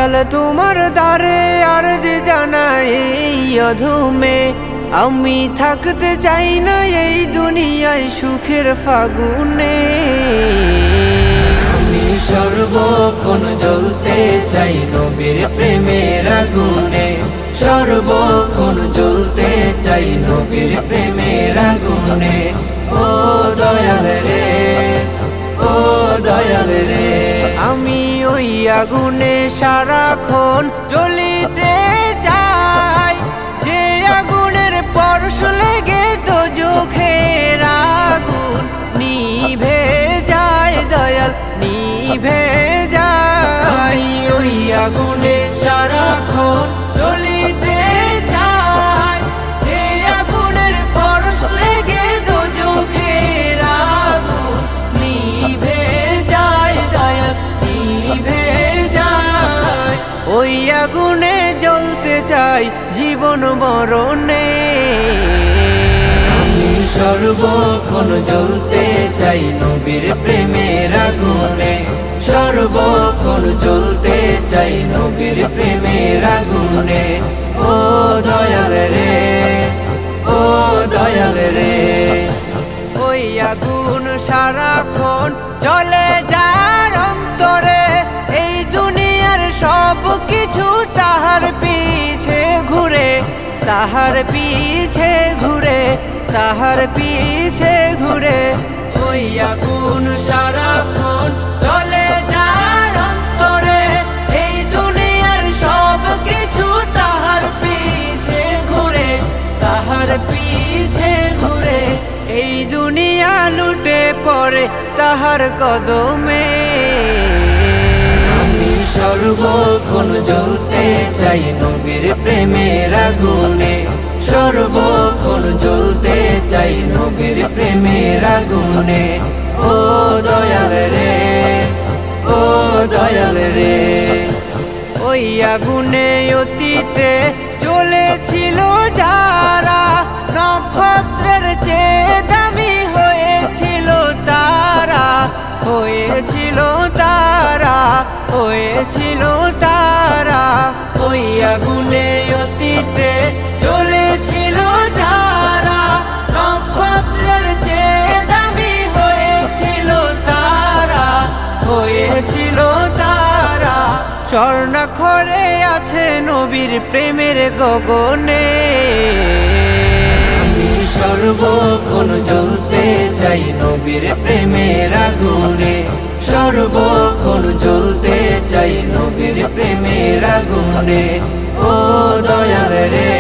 দয়াল তোমার দ্বারে আরজ জানাই এই অধমে, আমি থাকতে চাই না এই দুনিয়ায় সুখের ফাগুনে। আমি সর্বক্ষণ জ্বলতে চাই নবীর প্রেমের আগুনে, সর্বক্ষণ জ্বলতে চাই নবীর প্রেমের আগুনে। ও দয়াল রে, ও দয়াল রে, আমি ওই আগুনে সারাক্ষণ জ্বলিতে চাই, যে আগুনের পরশ লেগে দোজখের আগুন নিভে যায় দয়াল, নিভে যায়। আমি ওই আগুনে সারাক্ষণ জ্বলিতে চাই, যে আগুনের পরশ লেগে দোজখের আগুন নিভে যায় দয়াল, নিভে যায়। ওই আগুনে জ্বলতে চাই জীবন মরণে। আমি সর্বক্ষণ জ্বলতে চাই নবীর প্রেমের আগুনে, সর্বক্ষণ জ্বলতে চাই নবীর প্রেমের আগুনে। ও দয়াল রে, ও দয়াল রে, ওই আগুন সারাক্ষণ জ্বলে যার অন্তরে, এই দুনিয়ার সব কিছু তাহার পিছে ঘুরে, তাহার পিছে ঘুরে, তাহার পিছে ঘুরে। ওই আগুন সারাক্ষণ জ্বলে যার অন্তরে, এই দুনিয়ার সব কিছু তাহার পিছে ঘুরে, তাহার পিছে ঘুরে। এই দুনিয়া লুটে পড়ে তাহার কদমে। আমি সর্বক্ষণ জ্বলতে চাই নবীর প্রেমের আগুনে, সর্বক্ষণ জ্বলতে চাই নবীর প্রেমের আগুনে। ও দয়াল রে, ও দয়াল রে, ওই আগুনে অতীতে জ্বলেছিল যারা, নক্ষত্রের চেয়ে দামি হয়েছিল তারা, হয়েছিল তারা, হয়েছিল তারা। ওই আগুনে অতীতে জ্বলেছিল যারা, নক্ষত্রের চেয়ে দামি হয়েছিল তারা, হয়েছিল তারা। স্বর্ণাক্ষরে আছে নবীর প্রেমের গগনে। আমি সর্বক্ষণ জ্বলতে চাই নবীর প্রেমের আগুনে, সর্বক্ষণ জ্বলতে চাই নবীর প্রেমের আগুনে। ও দয়াল রে,